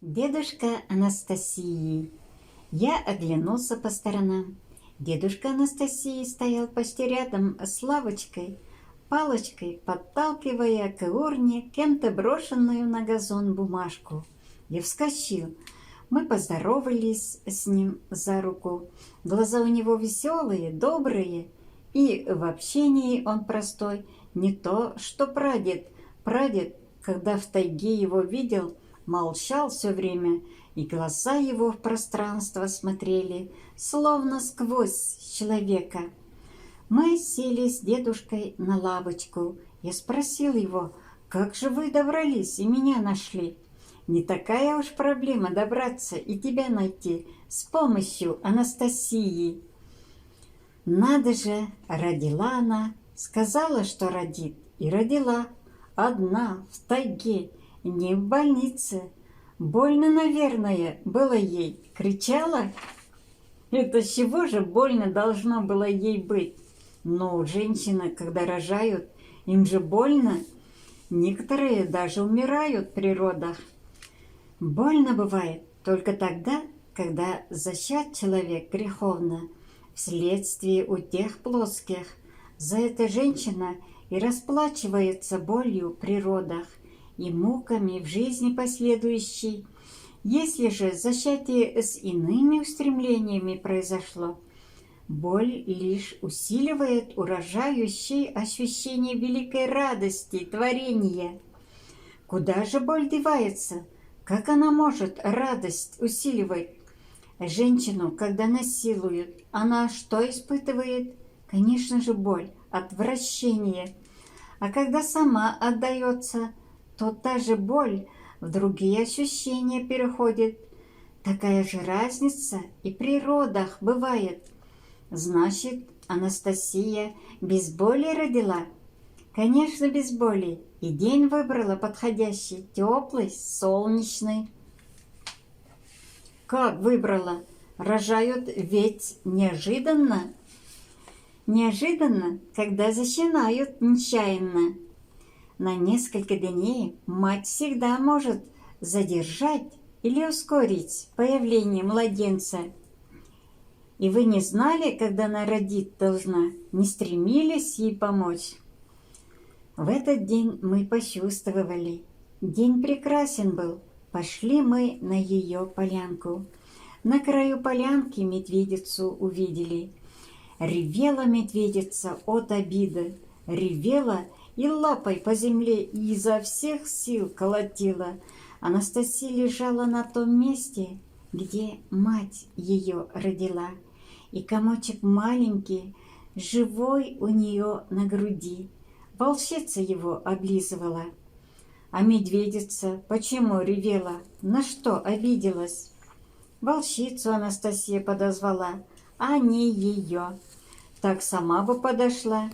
Дедушка Анастасии. Я оглянулся по сторонам. Дедушка Анастасии стоял почти рядом с лавочкой, палочкой подталкивая к урне кем-то брошенную на газон бумажку. Я вскочил. Мы поздоровались с ним за руку. Глаза у него веселые, добрые, и в общении он простой. Не то, что прадед. Прадед, когда в тайге его видел, молчал все время, и глаза его в пространство смотрели, словно сквозь человека. Мы сели с дедушкой на лавочку. Я спросил его: «Как же вы добрались и меня нашли?» «Не такая уж проблема добраться и тебя найти с помощью Анастасии». Надо же, родила она, сказала, что родит, и родила. Одна, в тайге, не в больнице. Больно, наверное, было ей. Кричала? Это с чего же больно должно было ей быть? Но женщины, когда рожают, им же больно. Некоторые даже умирают при родах. Больно бывает только тогда, когда зачат человек греховно, вследствие утех плотских. За это женщина и расплачивается болью при родах и муками в жизни последующей. Если же зачатие с иными устремлениями произошло, боль лишь усиливает урожающее ощущение великой радости творения. Куда же боль девается? Как она может радость усиливать? Женщину, когда насилуют, она что испытывает? Конечно же, боль, отвращение. А когда сама отдается, то та же боль в другие ощущения переходит. Такая же разница и при родах бывает. Значит, Анастасия без боли родила? Конечно, без боли. И день выбрала подходящий, теплый, солнечный. Как выбрала? Рожают ведь неожиданно. Неожиданно, когда зачинают нечаянно. На несколько дней мать всегда может задержать или ускорить появление младенца. И вы не знали, когда она родить должна, не стремились ей помочь. В этот день мы почувствовали. День прекрасен был. Пошли мы на ее полянку. На краю полянки медведицу увидели. Ревела медведица от обиды, ревела и лапой по земле и изо всех сил колотила. Анастасия лежала на том месте, где мать ее родила, и комочек маленький, живой у нее на груди. Волчица его облизывала. А медведица почему ревела? На что обиделась? Волчицу Анастасия подозвала, а не ее. Так сама бы подошла.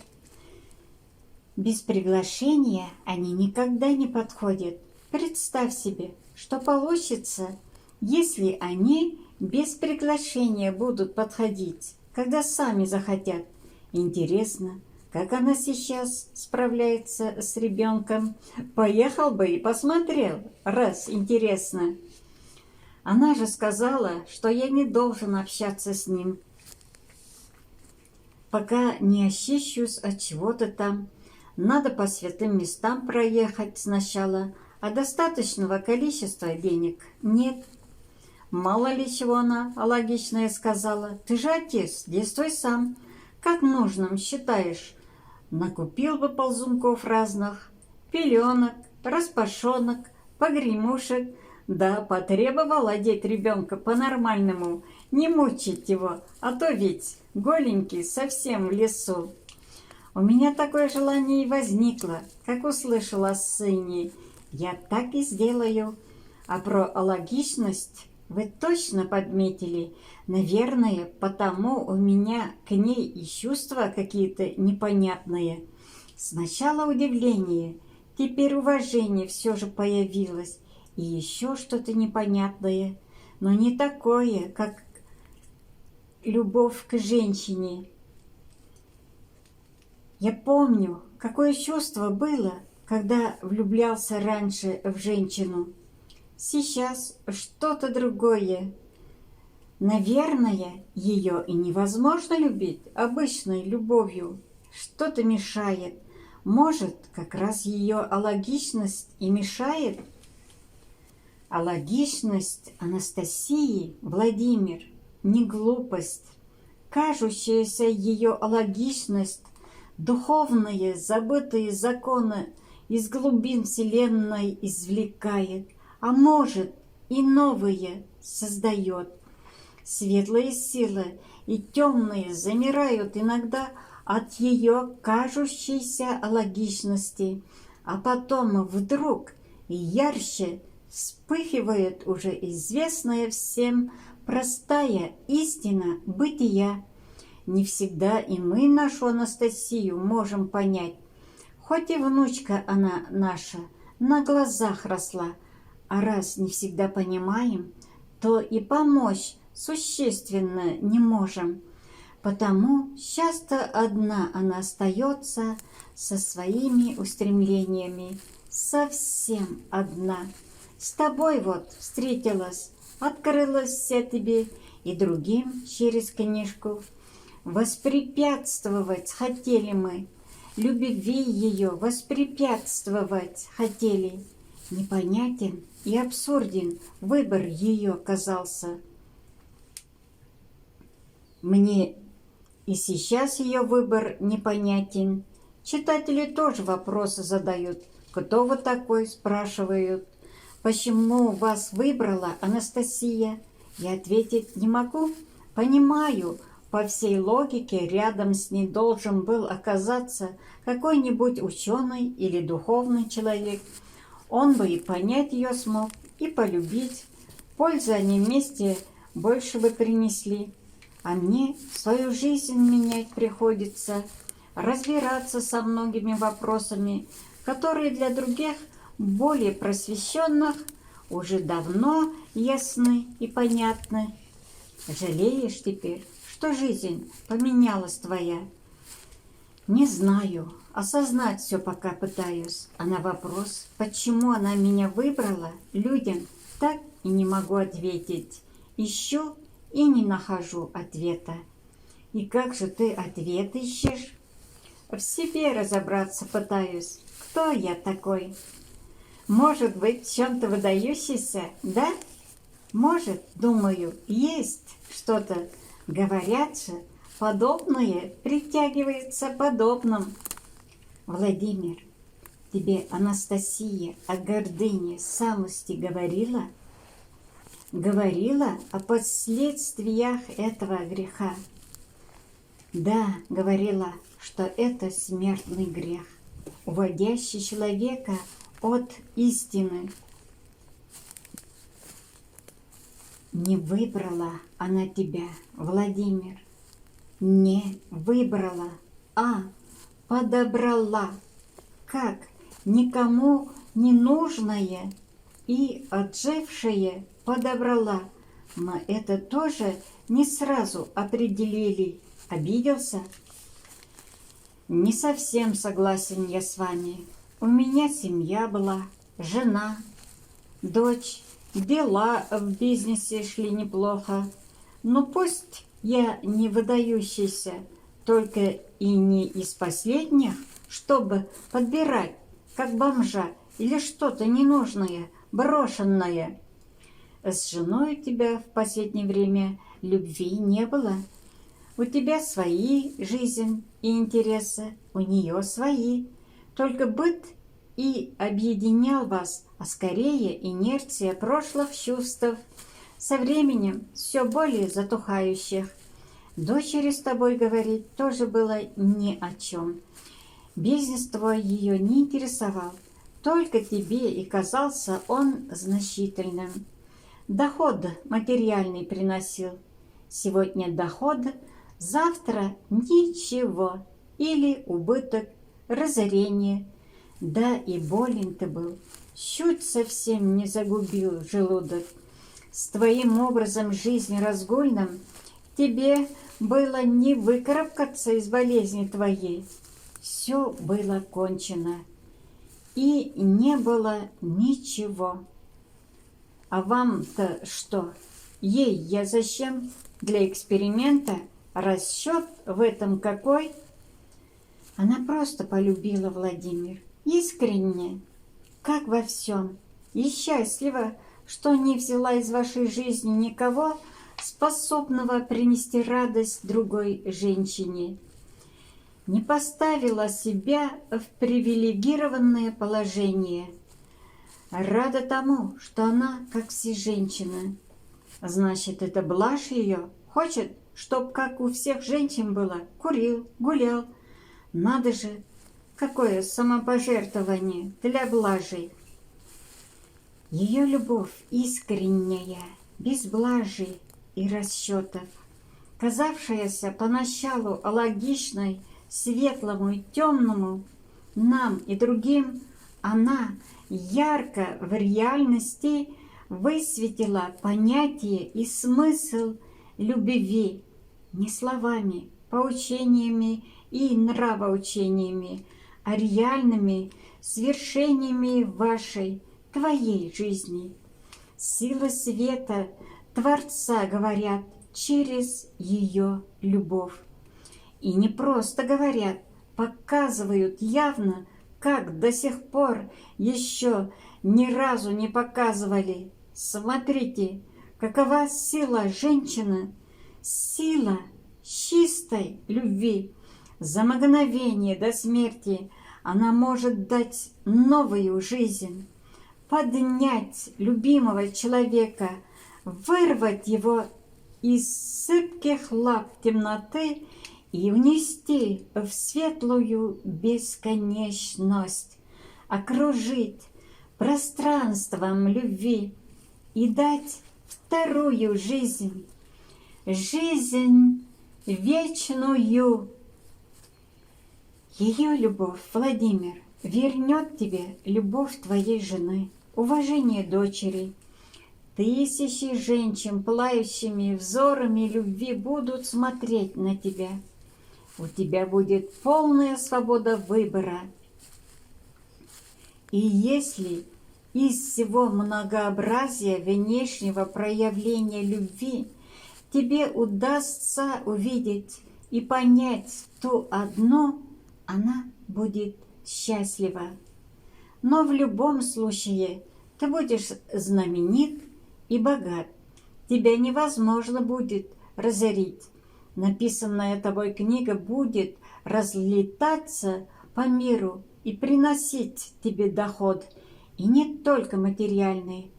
Без приглашения они никогда не подходят. Представь себе, что получится, если они без приглашения будут подходить, когда сами захотят. Интересно, как она сейчас справляется с ребенком? Поехал бы и посмотрел, раз интересно. Она же сказала, что я не должен общаться с ним, пока не очищусь от чего-то там. Надо по святым местам проехать сначала, а достаточного количества денег нет. Мало ли чего она логичное сказала. Ты же отец, действуй сам. Как нужным считаешь? Накупил бы ползунков разных, пеленок, распашонок, погремушек, да потребовал одеть ребенка по-нормальному, не мучить его, а то ведь голенький совсем в лесу. У меня такое желание и возникло, как услышала о сыне. Я так и сделаю. А про логичность вы точно подметили. Наверное, потому у меня к ней и чувства какие-то непонятные. Сначала удивление, теперь уважение все же появилось. И еще что-то непонятное, но не такое, как любовь к женщине. Я помню, какое чувство было, когда влюблялся раньше в женщину. Сейчас что-то другое. Наверное, ее и невозможно любить обычной любовью. Что-то мешает. Может, как раз ее алогичность и мешает? Алогичность Анастасии, Владимир, не глупость. Кажущаяся ее алогичность, духовные забытые законы из глубин Вселенной извлекает, а может и новые создает. Светлые силы и темные замирают иногда от ее кажущейся алогичности, а потом вдруг ярче вспыхивает уже известная всем простая истина бытия. Не всегда и мы нашу Анастасию можем понять. Хоть и внучка она наша на глазах росла, а раз не всегда понимаем, то и помочь существенно не можем. Потому часто одна она остается со своими устремлениями, совсем одна. С тобой вот встретилась, открылась вся тебе и другим через книжку. Воспрепятствовать хотели мы, любви ее воспрепятствовать хотели. Непонятен и абсурден выбор ее казался. Мне и сейчас ее выбор непонятен. Читатели тоже вопросы задают. Кто вы такой, спрашивают. Почему вас выбрала Анастасия? Я ответить не могу. Понимаю, по всей логике рядом с ней должен был оказаться какой-нибудь ученый или духовный человек. Он бы и понять ее смог, и полюбить. Пользы они вместе больше бы принесли. А мне свою жизнь менять приходится, разбираться со многими вопросами, которые для других, более просвещенных, уже давно ясны и понятны. Жалеешь теперь, что жизнь поменялась твоя? Не знаю, осознать все пока пытаюсь, а на вопрос, почему она меня выбрала, людям так и не могу ответить. Ищу и не нахожу ответа. И как же ты ответ ищешь? В себе разобраться пытаюсь. Кто я такой? Может быть, в чем-то выдающийся, да? Может, думаю, есть что-то. Говорят же, подобное притягивается подобным. Владимир, тебе Анастасия о гордыне, самости говорила? Говорила о последствиях этого греха. Да, говорила, что это смертный грех, уводящий человека от истины. Не выбрала она тебя, Владимир, не выбрала, а подобрала, как никому не нужное и отжившее подобрала. Но это тоже не сразу определили. Обиделся? Не совсем согласен я с вами. У меня семья была, жена, дочь, дела в бизнесе шли неплохо. Но пусть я не выдающийся, только и не из последних, чтобы подбирать, как бомжа, или что-то ненужное, брошенное. С женой у тебя в последнее время любви не было. У тебя свои жизнь и интересы, у нее свои. Только быт и объединял вас, а скорее инерция прошлых чувств, со временем все более затухающих. Дочери с тобой говорить тоже было ни о чем. Бизнес твой ее не интересовал, только тебе и казался он значительным. Доход материальный приносил. Сегодня доход, завтра ничего. Или убыток, разорение. Да и болен ты был. Чуть совсем не загубил желудок. С твоим образом жизни разгульным тебе было не выкарабкаться из болезни твоей. Все было кончено. И не было ничего. А вам-то что? Ей я зачем? Для эксперимента? Расчет в этом какой? Она просто полюбила Владимир. Искренне, как во всем. И счастлива, что не взяла из вашей жизни никого, способного принести радость другой женщине. Не поставила себя в привилегированное положение. Рада тому, что она, как все женщины. Значит, это блажь ее. Хочет, чтоб, как у всех женщин было, курил, гулял. Надо же, какое самопожертвование для блажи. Ее любовь искренняя, без блажи и расчетов, казавшаяся поначалу логичной, светлому и темному, нам и другим, она ярко в реальности высветила понятие и смысл любви не словами, поучениями и нравоучениями, а реальными свершениями вашей, твоей жизни. Сила света Творца говорят через ее любовь. И не просто говорят, показывают явно, как до сих пор еще ни разу не показывали. Смотрите, какова сила женщины, сила чистой любви. За мгновение до смерти она может дать новую жизнь, поднять любимого человека, вырвать его из сыпких лап темноты и унести в светлую бесконечность, окружить пространством любви и дать вторую жизнь, жизнь вечную. Ее любовь, Владимир, вернет тебе любовь твоей жены, уважение дочери. Тысячи женщин, пылающими взорами любви, будут смотреть на тебя. У тебя будет полная свобода выбора. И если из всего многообразия внешнего проявления любви тебе удастся увидеть и понять ту одну, она будет счастлива. Но в любом случае ты будешь знаменит и богат. Тебя невозможно будет разорить. Написанная тобой книга будет разлетаться по миру и приносить тебе доход, и не только материальный.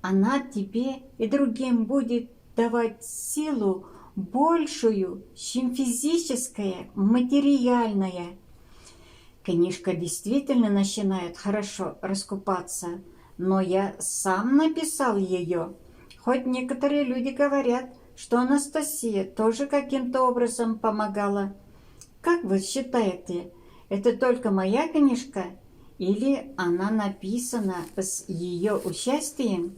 Она тебе и другим будет давать силу большую, чем физическая, материальная. Книжка действительно начинает хорошо раскупаться, но я сам написал ее. Хоть некоторые люди говорят, что Анастасия тоже каким-то образом помогала. Как вы считаете, это только моя книжка или она написана с ее участием?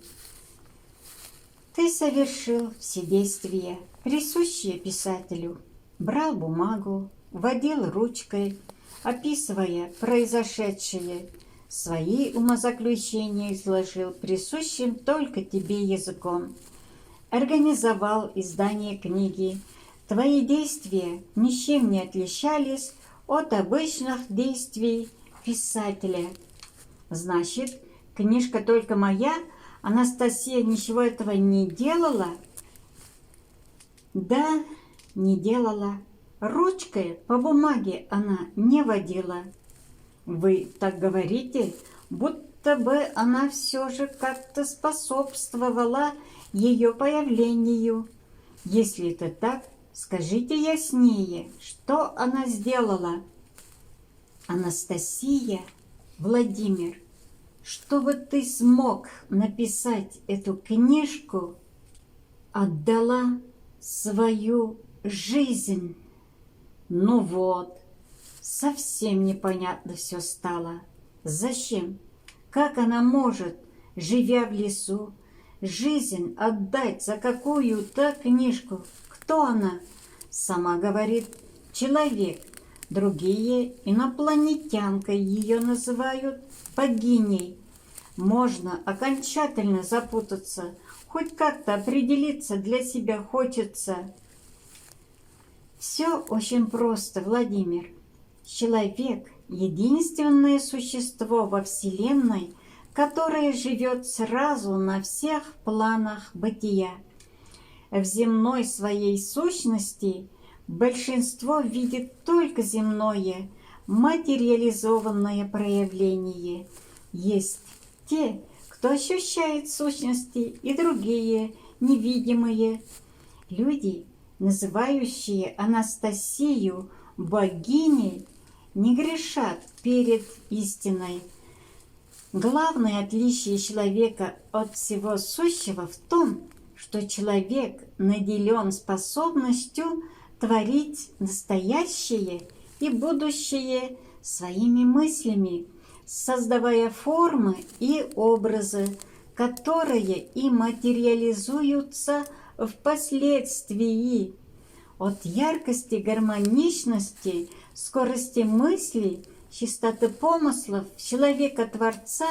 Ты совершил все действия, присущие писателю. Брал бумагу, водил ручкой, описывая произошедшее. Свои умозаключения изложил присущим только тебе языком. Организовал издание книги. Твои действия ничем не отличались от обычных действий писателя. Значит, книжка только моя, Анастасия ничего этого не делала? Да, не делала. Ручкой по бумаге она не водила. Вы так говорите, будто бы она все же как-то способствовала ее появлению. Если это так, скажите яснее, что она сделала? Анастасия, Владимир, чтобы ты смог написать эту книжку, отдала свою жизнь. Ну вот, совсем непонятно все стало. Зачем? Как она может, живя в лесу, жизнь отдать за какую-то книжку? Кто она? Сама говорит, человек. Другие инопланетянкой ее называют, богиней. можно окончательно запутаться, хоть как-то определиться для себя хочется. Все очень просто, Владимир. Человек – единственное существо во Вселенной, которое живет сразу на всех планах бытия. В земной своей сущности большинство видит только земное, материализованное проявление. Есть те, кто ощущает сущности, и другие, невидимые. Люди, называющие Анастасию богиней, не грешат перед истиной. Главное отличие человека от всего сущего в том, что человек наделен способностью творить настоящее и будущее своими мыслями, создавая формы и образы, которые и материализуются впоследствии. От яркости, гармоничности, скорости мыслей, чистоты помыслов человека-творца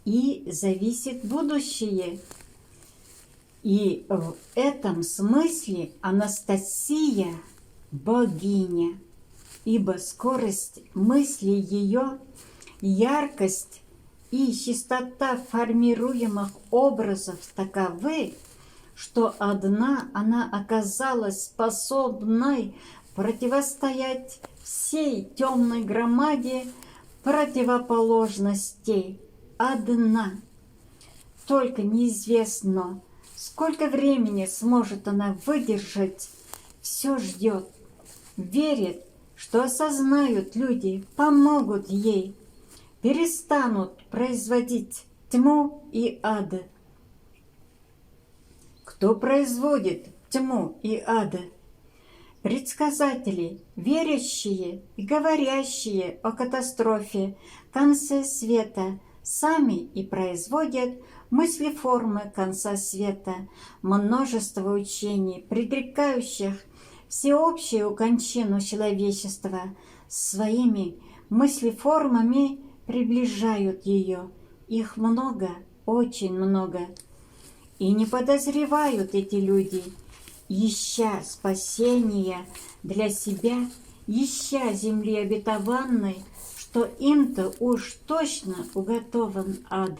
и зависит будущее. И в этом смысле Анастасия – богиня, ибо скорость мысли ее, яркость и чистота формируемых образов таковы, что одна она оказалась способной противостоять всей темной громаде противоположностей. Одна. Только неизвестно, сколько времени сможет она выдержать. Все ждет, верит, что осознают люди, помогут ей, перестанут производить тьму и ад. Кто производит тьму и ад? Предсказатели, верящие и говорящие о катастрофе, конце света, сами и производят мыслеформы конца света, множество учений, предрекающих всеобщую кончину человечества, своими мыслеформами приближают ее. Их много, очень много. И не подозревают эти люди, ища спасения для себя, ища земли обетованной, что им-то уж точно уготован ад.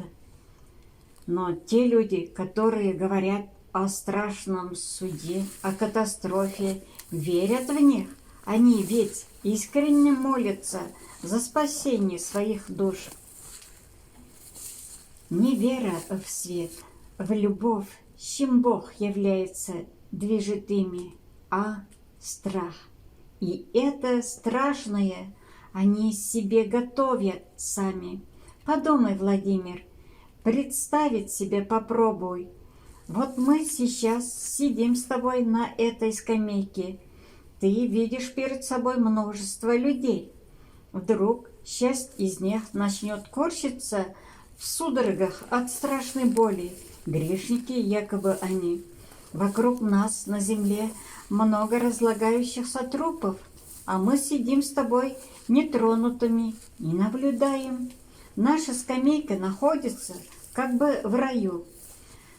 Но те люди, которые говорят о страшном суде, о катастрофе, верят в них. Они ведь искренне молятся за спасение своих душ. Не вера в свет, в любовь, чем Бог является, движет ими, а страх. И это страшное они себе готовят сами. Подумай, Владимир, представить себе попробуй. Вот мы сейчас сидим с тобой на этой скамейке. Ты видишь перед собой множество людей. Вдруг часть из них начнет корчиться в судорогах от страшной боли. Грешники якобы они. Вокруг нас на земле много разлагающихся трупов, а мы сидим с тобой нетронутыми и наблюдаем. Наша скамейка находится как бы в раю.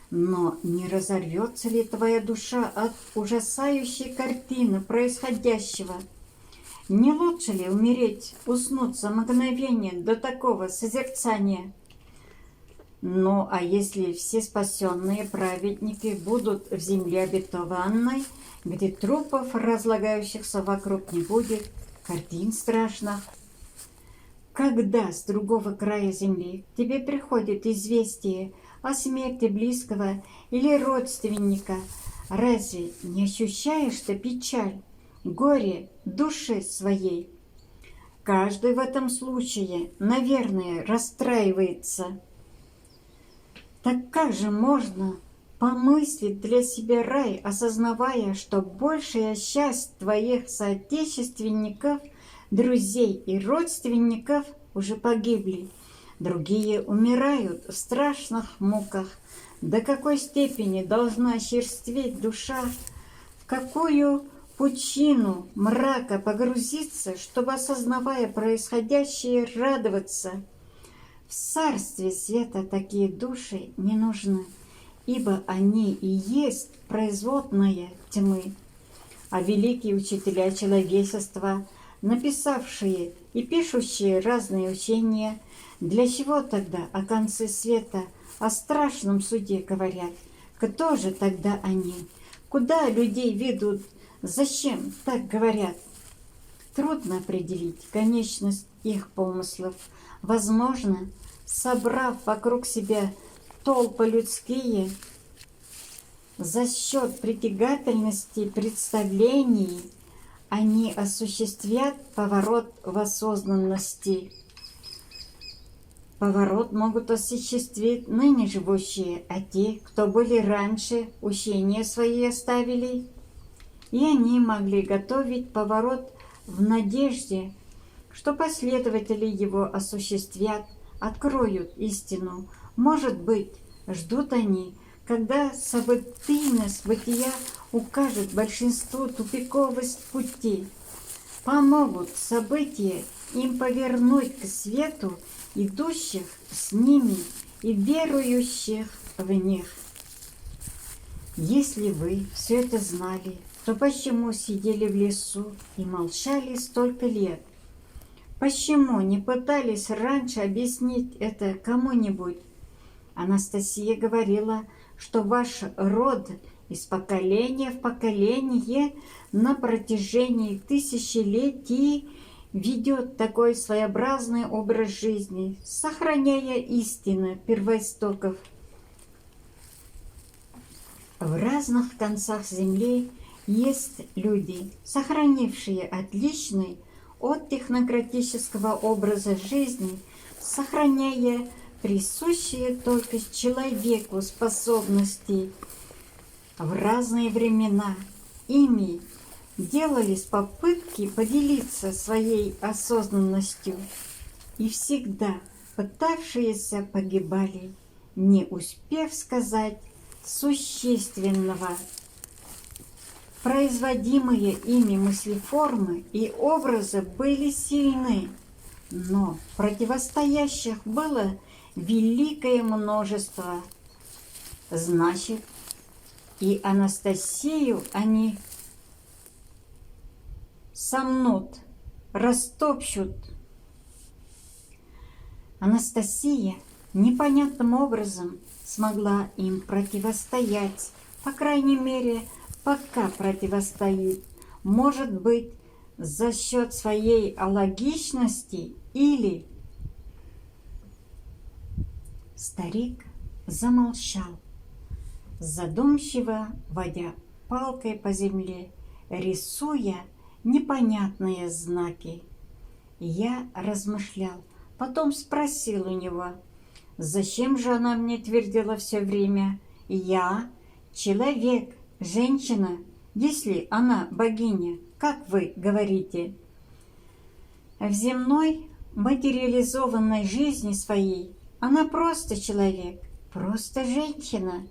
Но не разорвется ли твоя душа от ужасающей картины происходящего? Не лучше ли умереть, уснуть за мгновение до такого созерцания? Ну, а если все спасенные праведники будут в земле обетованной, где трупов, разлагающихся вокруг, не будет, картин страшных? Когда с другого края земли к тебе приходит известие о смерти близкого или родственника, разве не ощущаешь ты печаль, горе души своей? Каждый в этом случае, наверное, расстраивается. Так как же можно помыслить для себя рай, осознавая, что большая часть твоих соотечественников, друзей и родственников уже погибли? Другие умирают в страшных муках. До какой степени должна черстветь душа, в какую пучину мрака погрузиться, чтобы, осознавая происходящее, радоваться? В царстве света такие души не нужны, ибо они и есть производная тьмы. А великие учителя человечества, написавшие и пишущие разные учения, для чего тогда о конце света, о страшном суде говорят? Кто же тогда они? Куда людей ведут? Зачем так говорят? Трудно определить конечность их помыслов. Возможно, собрав вокруг себя толпы людские, за счет притягательности представлений они осуществят поворот в осознанности. Поворот могут осуществить ныне живущие, а те, кто были раньше, учения свои оставили, и они могли готовить поворот в надежде, что последователи его осуществят, откроют истину. Может быть, ждут они, когда событийность бытия укажет большинству тупиковость пути, помогут события им повернуть к свету идущих с ними и верующих в них. Если вы все это знали, то почему сидели в лесу и молчали столько лет? Почему не пытались раньше объяснить это кому-нибудь? Анастасия говорила, что ваш род из поколения в поколение на протяжении тысячелетий ведет такой своеобразный образ жизни, сохраняя истину первоистоков. В разных концах земли есть люди, сохранившие отличный от технократического образа жизни, сохраняя присущие только человеку способности. В разные времена ими делались попытки поделиться своей осознанностью, и всегда пытавшиеся погибали, не успев сказать существенного. Производимые ими мыслеформы и образы были сильны, но противостоящих было великое множество. Значит, и Анастасию они сомнут, растопчут. Анастасия непонятным образом смогла им противостоять, по крайней мере, пока противостоит, может быть, за счет своей алогичности или... Старик замолчал, задумчиво водя палкой по земле, рисуя непонятные знаки. Я размышлял, потом спросил у него, зачем же она мне твердила все время: я человек, женщина, если она богиня, как вы говорите. В земной материализованной жизни своей она просто человек, просто женщина.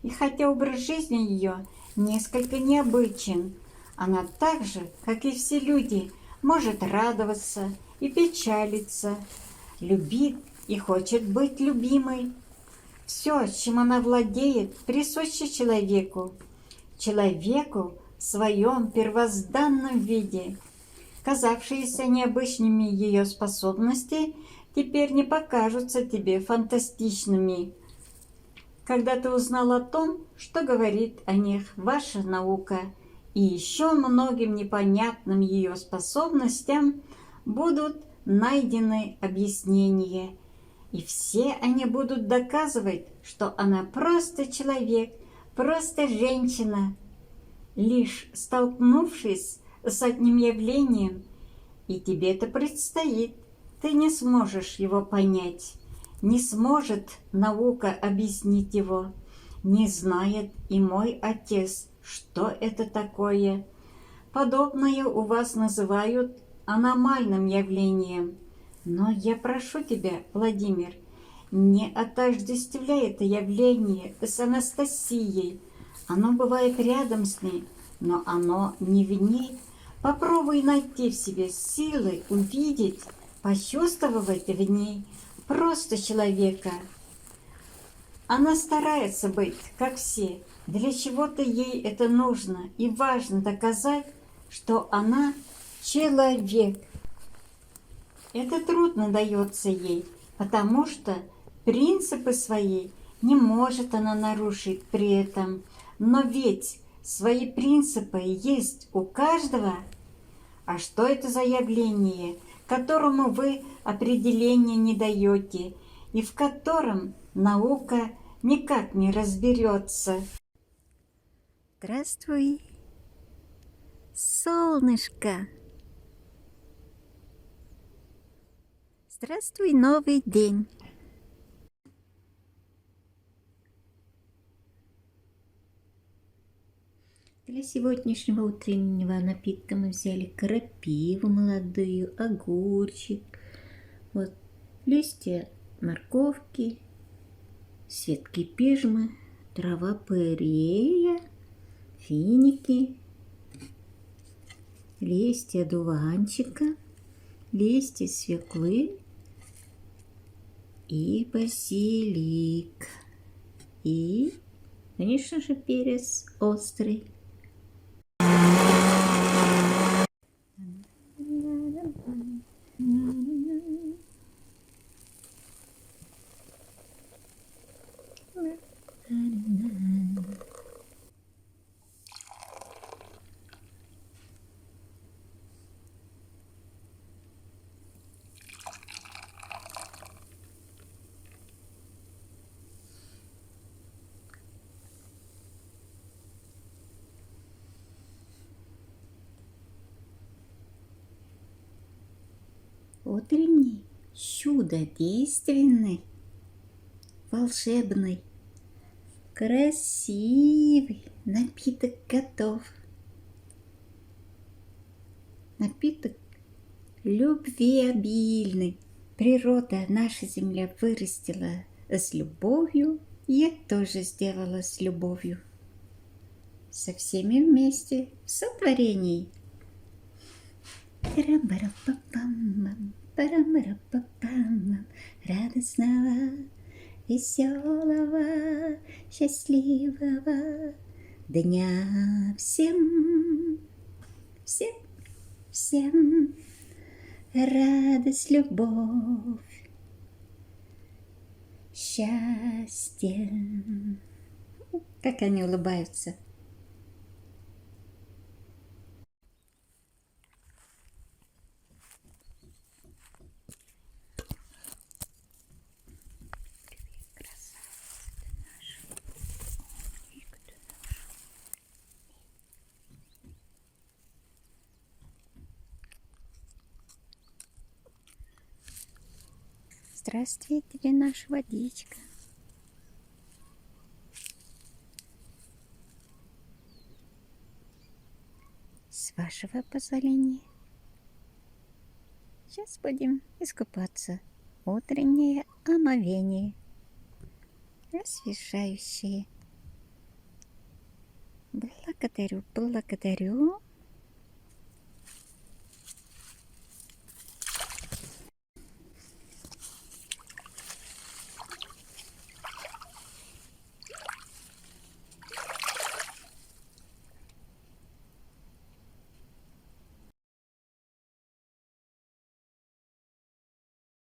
И хотя образ жизни ее несколько необычен, она так же, как и все люди, может радоваться и печалиться, любит и хочет быть любимой. Все, чем она владеет, присуще человеку. Человеку в своем первозданном виде. Казавшиеся необычными ее способности теперь не покажутся тебе фантастичными. Когда ты узнал о том, что говорит о них ваша наука, и еще многим непонятным ее способностям будут найдены объяснения, и все они будут доказывать, что она просто человек, просто женщина. Лишь столкнувшись с одним явлением, и тебе это предстоит, ты не сможешь его понять, не сможет наука объяснить его, не знает и мой отец, что это такое. Подобное у вас называют аномальным явлением. Но я прошу тебя, Владимир, не отождествляй это явление с Анастасией. Оно бывает рядом с ней, но оно не в ней. Попробуй найти в себе силы увидеть, почувствовать в ней просто человека. Она старается быть, как все. Для чего-то ей это нужно и важно доказать, что она человек. Это трудно дается ей, потому что принципы свои не может она нарушить при этом. Но ведь свои принципы есть у каждого. А что это за явление, которому вы определения не даете и в котором наука никак не разберется? Здравствуй, солнышко! Здравствуй, новый день! Для сегодняшнего утреннего напитка мы взяли крапиву молодую, огурчик, вот, листья морковки, ветки пижмы, трава пырея, финики, листья дуванчика, листья свеклы и базилик. И, конечно же, перец острый. Утренний, чудодейственный, волшебный, красивый напиток готов. Напиток любви обильный. Природа, наша земля вырастила с любовью, я тоже сделала с любовью. Со всеми вместе в сотворении. Радостного, веселого, счастливого дня всем, всем, всем. Радость, любовь, счастье. Как они улыбаются. Здравствуйте, наша водичка. С вашего позволения. Сейчас будем искупаться. Утреннее омовение. Освежающее. Благодарю, благодарю.